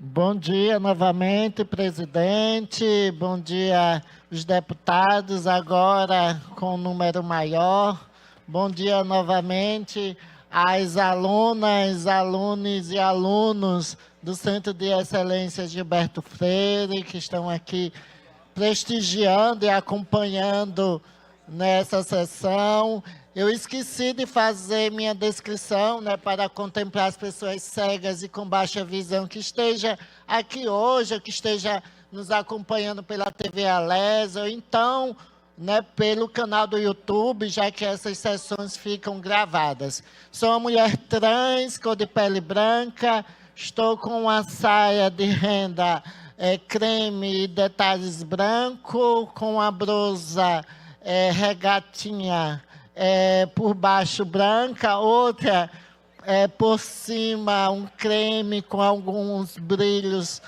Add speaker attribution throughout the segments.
Speaker 1: Bom dia novamente, presidente. Bom dia, os deputados, agora com um número maior. Bom dia novamente às alunas, alunos e alunos do Centro de Excelência Gilberto Freire, que estão aqui prestigiando e acompanhando nessa sessão. Eu esqueci de fazer minha descrição, né, para contemplar as pessoas cegas e com baixa visão que esteja aqui hoje, ou que esteja nos acompanhando pela TV Alés, ou então, né, pelo canal do YouTube, já que essas sessões ficam gravadas. Sou uma mulher trans, cor de pele branca, estou com uma saia de renda creme e detalhes branco, com a blusa regatinha por baixo branca, outra por cima um creme com alguns brilhos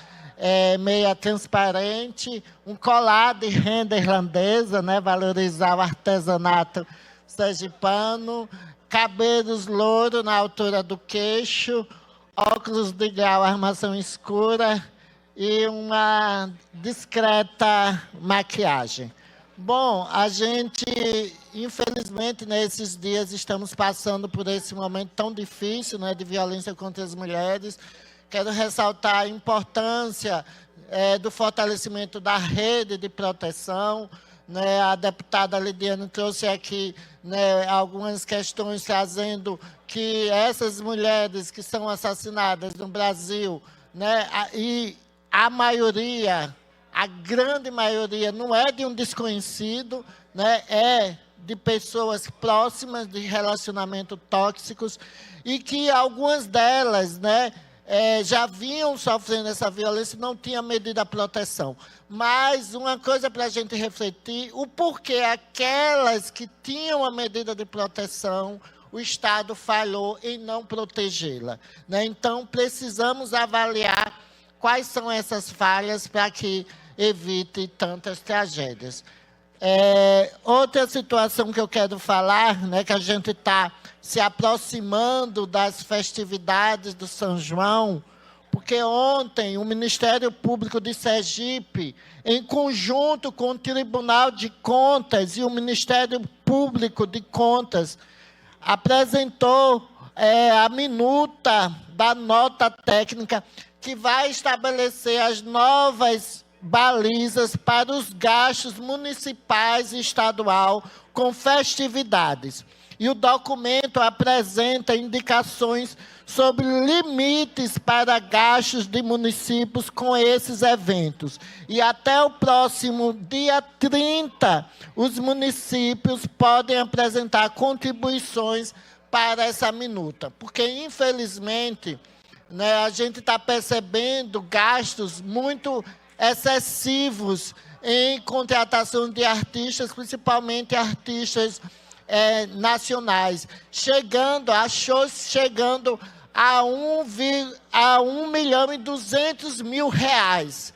Speaker 1: meia transparente, um colar de renda irlandesa, né, valorizar o artesanato sergipano, cabelos louros na altura do queixo, óculos de grau, armação escura e uma discreta maquiagem. Bom, a gente, infelizmente, nesses dias estamos passando por esse momento tão difícil, né, de violência contra as mulheres. Quero ressaltar a importância do fortalecimento da rede de proteção, né. A deputada Lidiane trouxe aqui, né, algumas questões trazendo que essas mulheres que são assassinadas no Brasil, né, e a maioria, a grande maioria, não é de um desconhecido, né, é de pessoas próximas de relacionamentos tóxicos e que algumas delas, né, já vinham sofrendo essa violência e não tinham medida de proteção. Mas uma coisa para a gente refletir, o porquê aquelas que tinham a medida de proteção, o Estado falhou em não protegê-la, né? Então, precisamos avaliar quais são essas falhas para que evite tantas tragédias. Outra situação que eu quero falar, né, que a gente está se aproximando das festividades do São João, porque ontem o Ministério Público de Sergipe, em conjunto com o Tribunal de Contas e o Ministério Público de Contas, apresentou a minuta da nota técnica que vai estabelecer as novas balizas para os gastos municipais e estadual com festividades. E o documento apresenta indicações sobre limites para gastos de municípios com esses eventos. E até o próximo dia 30, os municípios podem apresentar contribuições para essa minuta. Porque, infelizmente, né, a gente está percebendo gastos muito excessivos em contratação de artistas, principalmente artistas nacionais, chegando a 1.200.000 reais.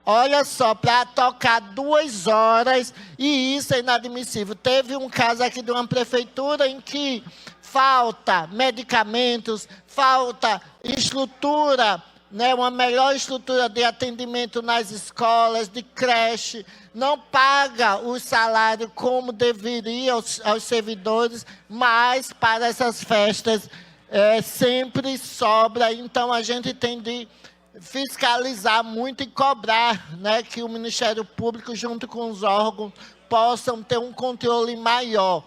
Speaker 1: Olha só, para tocar 2 horas, e isso é inadmissível. Teve um caso aqui de uma prefeitura em que falta medicamentos, falta estrutura, né, uma melhor estrutura de atendimento nas escolas, de creche, não paga o salário como deveria aos servidores, mas para essas festas sempre sobra. Então, a gente tem de fiscalizar muito e cobrar, né, que o Ministério Público, junto com os órgãos, possam ter um controle maior.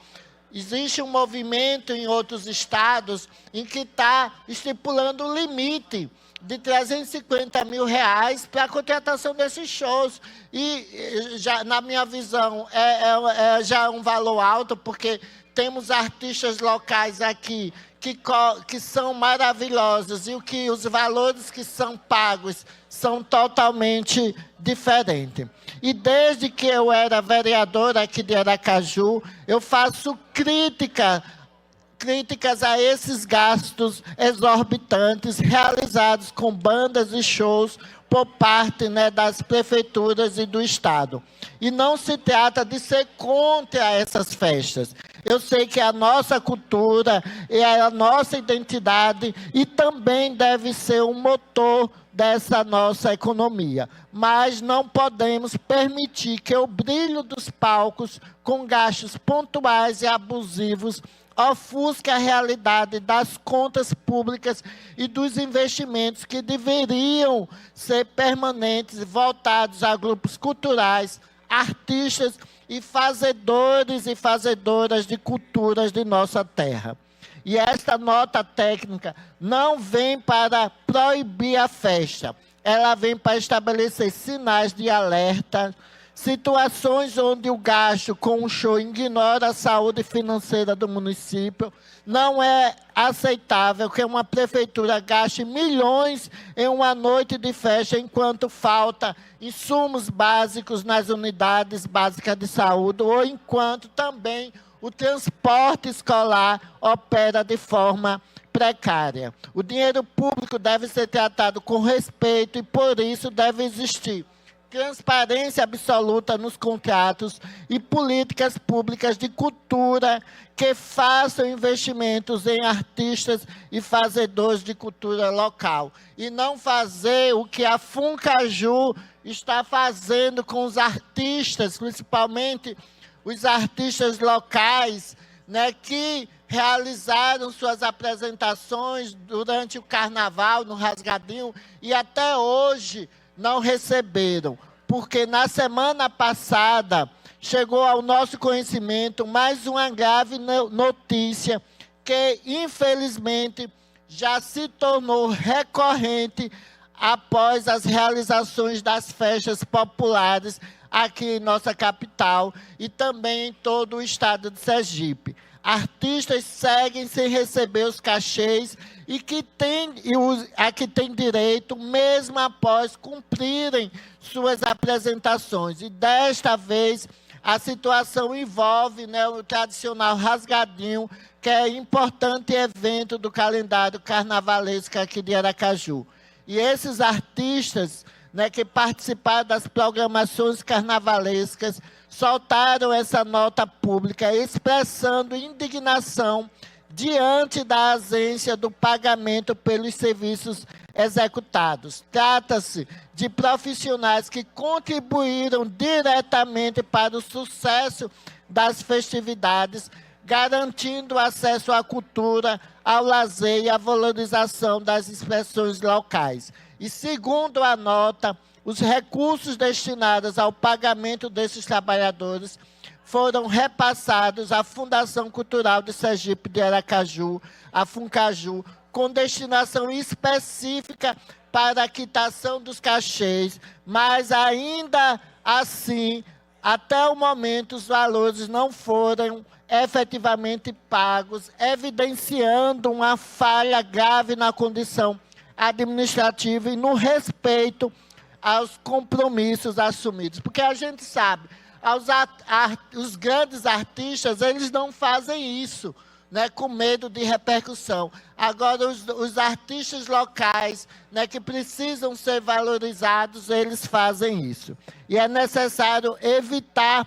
Speaker 1: Existe um movimento em outros estados em que está estipulando o limite de 350 mil reais para a contratação desses shows. E, já, na minha visão, já é um valor alto, porque temos artistas locais aqui que são maravilhosos e os valores que são pagos são totalmente diferentes. E desde que eu era vereadora aqui de Aracaju, eu faço críticas a esses gastos exorbitantes realizados com bandas e shows por parte, né, das prefeituras e do Estado. E não se trata de ser contra essas festas. Eu sei que é a nossa cultura, é a nossa identidade e também deve ser um motor dessa nossa economia. Mas não podemos permitir que o brilho dos palcos, com gastos pontuais e abusivos, ofusque a realidade das contas públicas e dos investimentos que deveriam ser permanentes, voltados a grupos culturais, artistas e fazedores e fazedoras de culturas de nossa terra. E esta nota técnica não vem para proibir a festa, ela vem para estabelecer sinais de alerta, situações onde o gasto com o show ignora a saúde financeira do município. Não é aceitável que uma prefeitura gaste milhões em uma noite de festa, enquanto falta insumos básicos nas unidades básicas de saúde, ou enquanto também o transporte escolar opera de forma precária. O dinheiro público deve ser tratado com respeito e, por isso, deve existir transparência absoluta nos contratos e políticas públicas de cultura que façam investimentos em artistas e fazedores de cultura local. E não fazer o que a Funcaju está fazendo com os artistas, principalmente os artistas locais, né, que realizaram suas apresentações durante o Carnaval, no Rasgadinho, e até hoje não receberam, porque na semana passada chegou ao nosso conhecimento mais uma grave notícia que, infelizmente, já se tornou recorrente após as realizações das festas populares aqui em nossa capital e também em todo o estado de Sergipe. Artistas seguem sem receber os cachês a que têm direito, mesmo após cumprirem suas apresentações. E desta vez, a situação envolve, né, o tradicional Rasgadinho, que é importante evento do calendário carnavalesco aqui de Aracaju. E esses artistas, né, que participaram das programações carnavalescas, soltaram essa nota pública expressando indignação diante da ausência do pagamento pelos serviços executados. Trata-se de profissionais que contribuíram diretamente para o sucesso das festividades, garantindo acesso à cultura, ao lazer e à valorização das expressões locais. E, segundo a nota, os recursos destinados ao pagamento desses trabalhadores foram repassados à Fundação Cultural de Sergipe de Aracaju, a Funcaju, com destinação específica para a quitação dos cachês, mas ainda assim, até o momento, os valores não foram efetivamente pagos, evidenciando uma falha grave na condição administrativa e no respeito aos compromissos assumidos. Porque a gente sabe, os grandes artistas, eles não fazem isso, né, com medo de repercussão. Agora, os artistas locais, né, que precisam ser valorizados, eles fazem isso. E é necessário evitar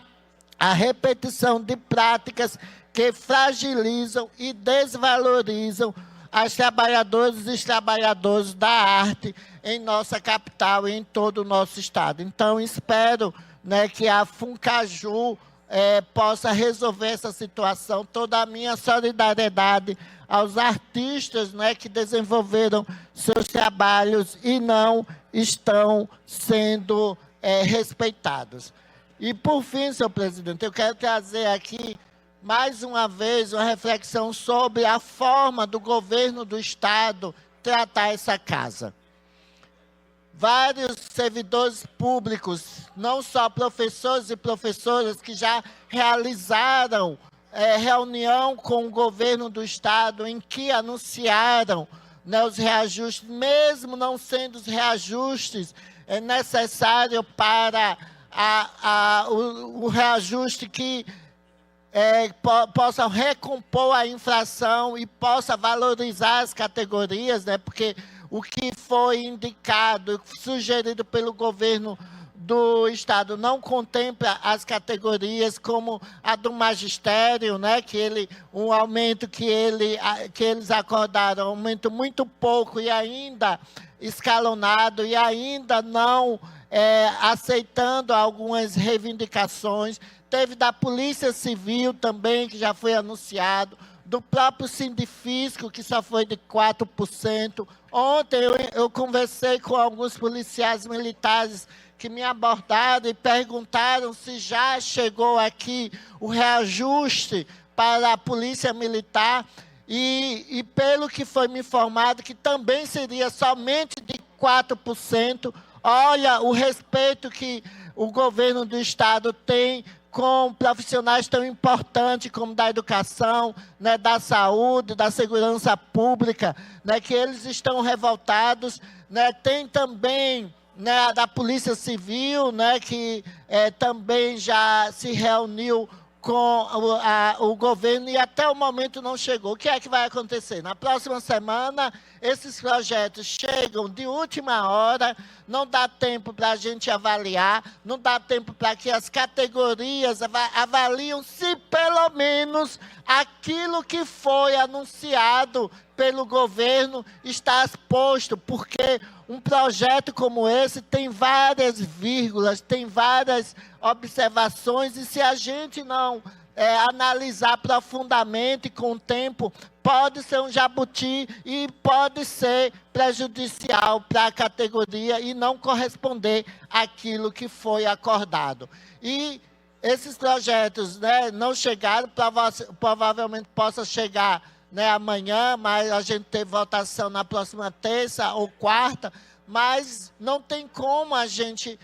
Speaker 1: a repetição de práticas que fragilizam e desvalorizam as trabalhadoras e os trabalhadores da arte em nossa capital e em todo o nosso estado. Então, espero, né, que a Funcaju possa resolver essa situação. Toda a minha solidariedade aos artistas, né, que desenvolveram seus trabalhos e não estão sendo respeitados. E, por fim, senhor presidente, eu quero trazer aqui, mais uma vez, uma reflexão sobre a forma do governo do Estado tratar essa casa. Vários servidores públicos, não só professores e professoras, que já realizaram reunião com o governo do Estado, em que anunciaram, né, os reajustes, mesmo não sendo os reajustes necessários para o reajuste que possa recompor a inflação e possa valorizar as categorias, né, porque o que foi indicado, sugerido pelo governo do Estado não contempla as categorias como a do magistério, né, um aumento que eles acordaram, um aumento muito pouco e ainda escalonado e ainda não aceitando algumas reivindicações. Teve da Polícia Civil também, que já foi anunciado, do próprio Sindifisco, que só foi de 4%. Ontem eu conversei com alguns policiais militares que me abordaram e perguntaram se já chegou aqui o reajuste para a Polícia Militar e pelo que foi me informado, que também seria somente de 4%. Olha o respeito que o governo do Estado tem com profissionais tão importantes como da educação, né, da saúde, da segurança pública, né, que eles estão revoltados. Né, tem também, né, da Polícia Civil, né, que também já se reuniu com o governo e até o momento não chegou. O que é que vai acontecer? Na próxima semana, esses projetos chegam de última hora, não dá tempo para a gente avaliar, não dá tempo para que as categorias avaliem se pelo menos aquilo que foi anunciado pelo governo está exposto, porque um projeto como esse tem várias vírgulas, tem várias observações, e se a gente não analisar profundamente com o tempo, pode ser um jabuti e pode ser prejudicial para a categoria e não corresponder àquilo que foi acordado. E esses projetos, né, não chegaram, provavelmente possa chegar, né, amanhã, mas a gente tem votação na próxima terça ou quarta, mas não tem como a gente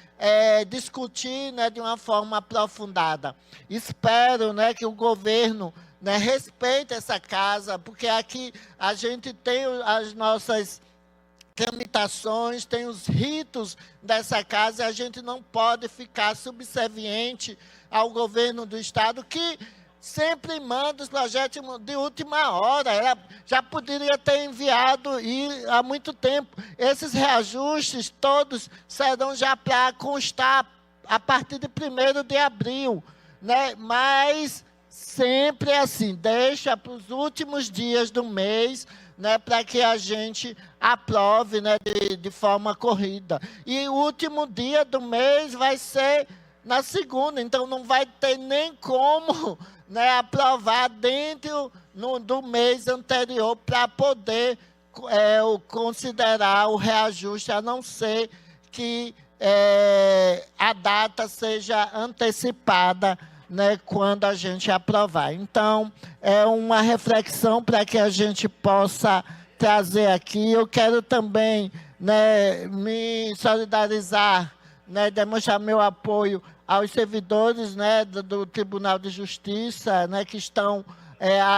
Speaker 1: discutir, né, de uma forma aprofundada. Espero, né, que o governo, né, respeite essa casa, porque aqui a gente tem as nossas tramitações, tem os ritos dessa casa, e a gente não pode ficar subserviente ao governo do Estado, que sempre manda os projetos de última hora. Ela já poderia ter enviado há muito tempo. Esses reajustes todos serão já para constar a partir de 1º de abril. Né? Mas sempre assim, deixa para os últimos dias do mês, né, para que a gente aprove, né, de forma corrida. E o último dia do mês vai ser na segunda, então não vai ter nem como, né, aprovar dentro do mês anterior para poder considerar o reajuste, a não ser que a data seja antecipada, né, quando a gente aprovar. Então, é uma reflexão para que a gente possa trazer aqui. Eu quero também, né, me solidarizar, né, demonstrar meu apoio aos servidores, né, do Tribunal de Justiça, né, que estão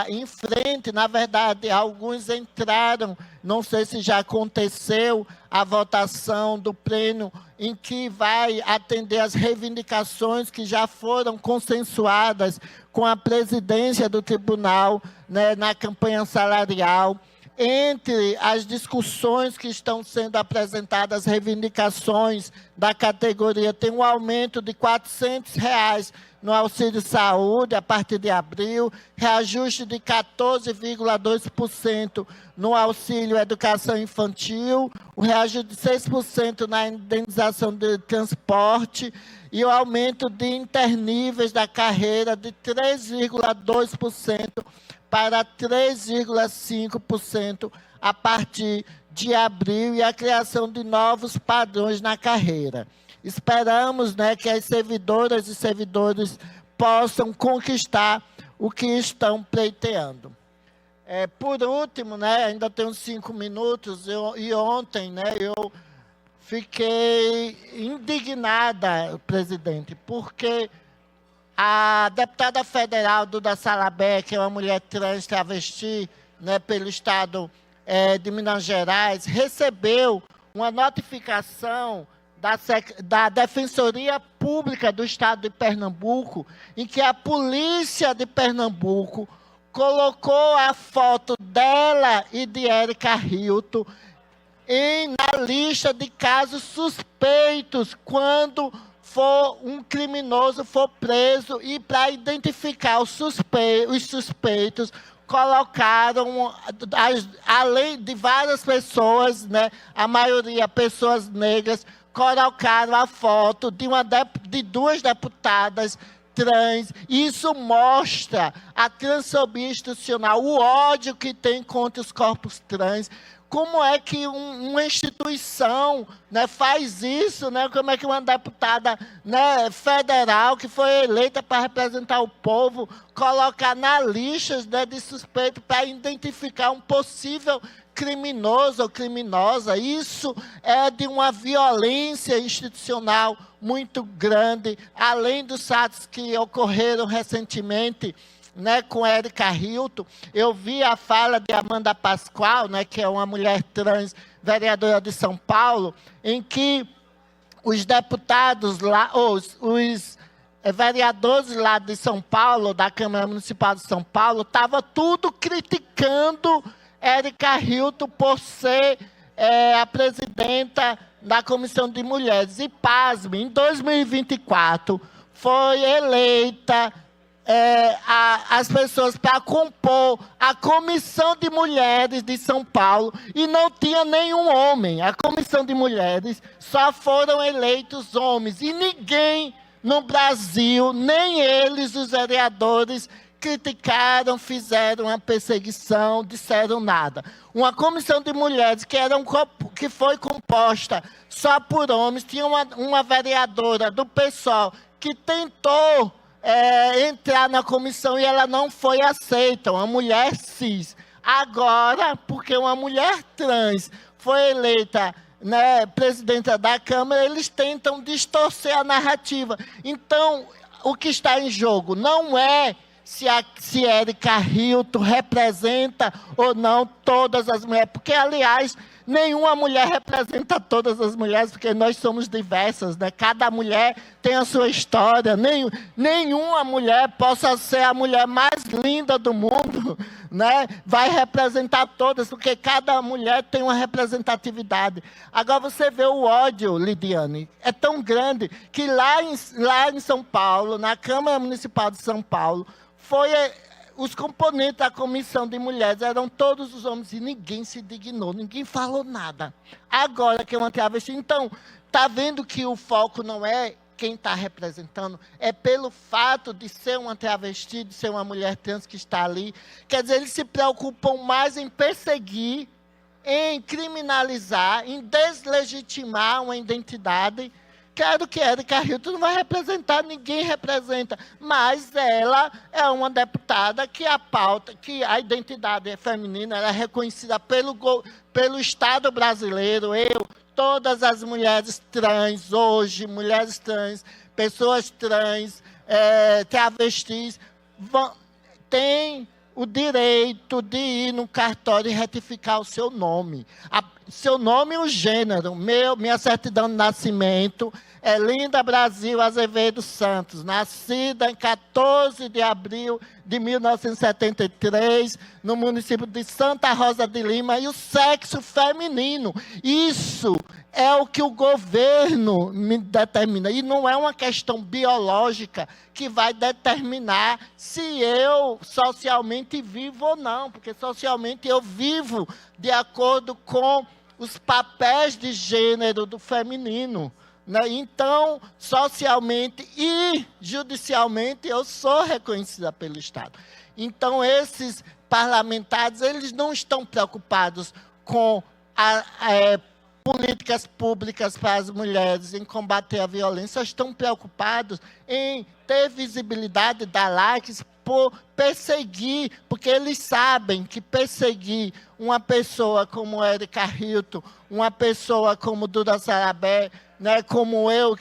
Speaker 1: em frente. Na verdade, alguns entraram, não sei se já aconteceu a votação do pleno, em que vai atender as reivindicações que já foram consensuadas com a presidência do tribunal, né, na campanha salarial. Entre as discussões que estão sendo apresentadas, as reivindicações da categoria, tem um aumento de R$ 400 no auxílio saúde a partir de abril, reajuste de 14,2% no auxílio educação infantil, o reajuste de 6% na indenização de transporte e o aumento de interníveis da carreira de 3,2% para 3,5% a partir de abril e a criação de novos padrões na carreira. Esperamos, né, que as servidoras e servidores possam conquistar o que estão pleiteando. Por último, né, ainda tenho 5 minutos, e ontem, né, eu fiquei indignada, presidente, porque a deputada federal Duda Salabert, que é uma mulher trans travesti, né, pelo Estado de Minas Gerais, recebeu uma notificação da Defensoria Pública do Estado de Pernambuco, em que a polícia de Pernambuco colocou a foto dela e de Érica Hilton na lista de casos suspeitos, quando um criminoso for preso, e para identificar os suspeitos, colocaram, além de várias pessoas, né, a maioria pessoas negras, colocaram a foto de duas deputadas trans. Isso mostra a transfobia institucional, o ódio que tem contra os corpos trans. Como é que uma instituição, né, faz isso? Né? Como é que uma deputada, né, federal, que foi eleita para representar o povo, colocar na lista, né, de suspeito para identificar um possível criminoso ou criminosa? Isso é de uma violência institucional muito grande, além dos fatos que ocorreram recentemente, né, com Érica Hilton. Eu vi a fala de Amanda Pascoal, né, que é uma mulher trans, vereadora de São Paulo, em que os deputados lá, os vereadores lá de São Paulo, da Câmara Municipal de São Paulo, estavam tudo criticando Érica Hilton por ser a presidenta da Comissão de Mulheres. E, pasme, em 2024, foi eleita as pessoas para compor a Comissão de Mulheres de São Paulo, e não tinha nenhum homem. A Comissão de Mulheres só foram eleitos homens, e ninguém no Brasil, nem eles, os vereadores, criticaram, fizeram uma perseguição, disseram nada. Uma comissão de mulheres que foi composta só por homens, tinha uma vereadora do PSOL que tentou entrar na comissão e ela não foi aceita, uma mulher cis. Agora, porque uma mulher trans foi eleita, né, presidenta da Câmara, eles tentam distorcer a narrativa. Então, o que está em jogo não é se Érica Hilton representa ou não todas as mulheres, porque, aliás, nenhuma mulher representa todas as mulheres, porque nós somos diversas, né? Cada mulher tem a sua história. Nenhuma mulher possa ser a mulher mais linda do mundo, né? Vai representar todas, porque cada mulher tem uma representatividade. Agora você vê o ódio, Lidiane, é tão grande que lá em São Paulo, na Câmara Municipal de São Paulo, os componentes da comissão de mulheres eram todos os homens, e ninguém se dignou, ninguém falou nada. Agora que é uma travesti. Então, está vendo que o foco não é quem está representando, é pelo fato de ser uma travesti, de ser uma mulher trans que está ali. Quer dizer, eles se preocupam mais em perseguir, em criminalizar, em deslegitimar uma identidade. Quero que Érica Hilton não vai representar, ninguém representa, mas ela é uma deputada que que a identidade feminina é reconhecida pelo Estado brasileiro. Todas as mulheres trans hoje, mulheres trans, pessoas trans, travestis, têm o direito de ir no cartório e retificar o seu nome. Seu nome e o gênero. Minha certidão de nascimento é Linda Brasil Azevedo Santos, nascida em 14 de abril de 1973, no município de Santa Rosa de Lima, e o sexo feminino. Isso é o que o governo me determina, e não é uma questão biológica que vai determinar se eu socialmente vivo ou não, porque socialmente eu vivo de acordo com os papéis de gênero do feminino, né? Então, socialmente e judicialmente, eu sou reconhecida pelo Estado. Então, esses parlamentares, eles não estão preocupados com políticas públicas para as mulheres, em combater a violência, estão preocupados em ter visibilidade, dar likes, por perseguir, porque eles sabem que perseguir uma pessoa como Érica Hilton, uma pessoa como Duda Sarabé, né, como eu,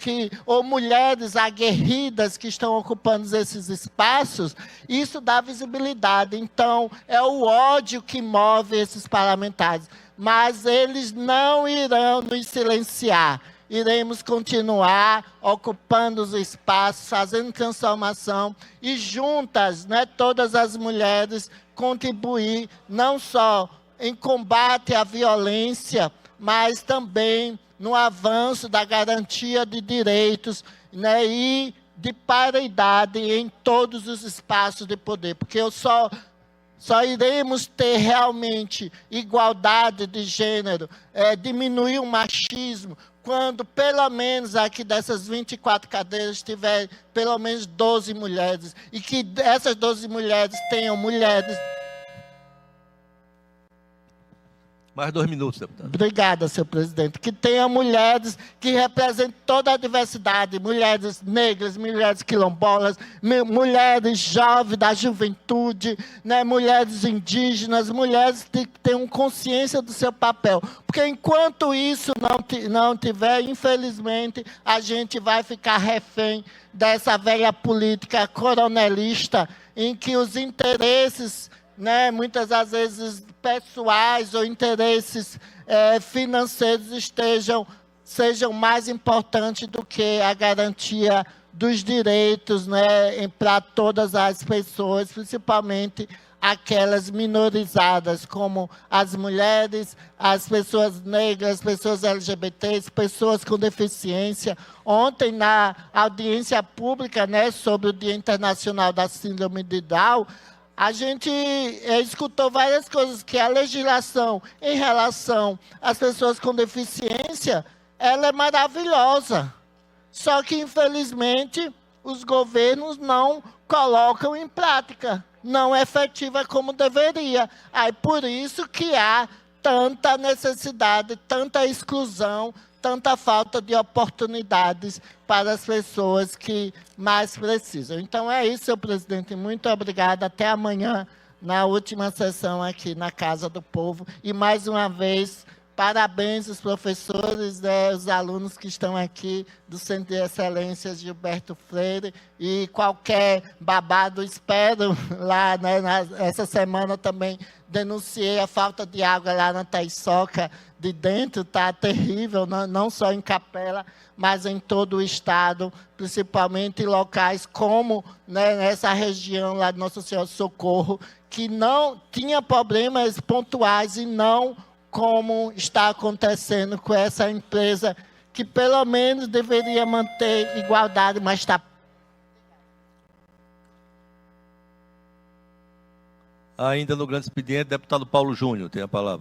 Speaker 1: ou mulheres aguerridas que estão ocupando esses espaços, isso dá visibilidade. Então, é o ódio que move esses parlamentares. Mas eles não irão nos silenciar. Iremos continuar ocupando os espaços, fazendo transformação e juntas, né, todas as mulheres, contribuir não só em combate à violência, mas também no avanço da garantia de direitos, né, e de paridade em todos os espaços de poder, porque só iremos ter realmente igualdade de gênero, diminuir o machismo, quando pelo menos aqui dessas 24 cadeiras tiver pelo menos 12 mulheres, e que essas 12 mulheres tenham mulheres.
Speaker 2: Mais 2 minutos, deputado.
Speaker 1: Obrigada, senhor presidente. Que tenha mulheres que representem toda a diversidade, mulheres negras, mulheres quilombolas, mulheres jovens da juventude, né, mulheres indígenas, mulheres que tenham consciência do seu papel. Porque enquanto isso não tiver, infelizmente, a gente vai ficar refém dessa velha política coronelista, em que os interesses, né, muitas das vezes pessoais ou interesses financeiros sejam mais importantes do que a garantia dos direitos, né, para todas as pessoas, principalmente aquelas minorizadas, como as mulheres, as pessoas negras, as pessoas LGBTs, pessoas com deficiência. Ontem, na audiência pública, né, sobre o Dia Internacional da Síndrome de Down, a gente escutou várias coisas, que a legislação em relação às pessoas com deficiência, ela é maravilhosa. Só que, infelizmente, os governos não colocam em prática, não é efetiva como deveria. Aí, por isso que há tanta necessidade, tanta exclusão, tanta falta de oportunidades para as pessoas que mais precisam. Então é isso, senhor presidente. Muito obrigado. Até amanhã, na última sessão aqui na Casa do Povo. E mais uma vez, parabéns aos professores, os alunos que estão aqui do Centro de Excelência Gilberto Freire. E qualquer babado, espero lá, né, essa semana também denunciei a falta de água lá na Taiçoca de dentro, está terrível, não só em Capela, mas em todo o estado, principalmente em locais como, né, nessa região lá de Nossa Senhora do Socorro, que não tinha problemas pontuais e não como está acontecendo com essa empresa, que pelo menos deveria manter igualdade, mas está...
Speaker 2: Ainda no grande expediente, deputado Paulo Júnior tem a palavra.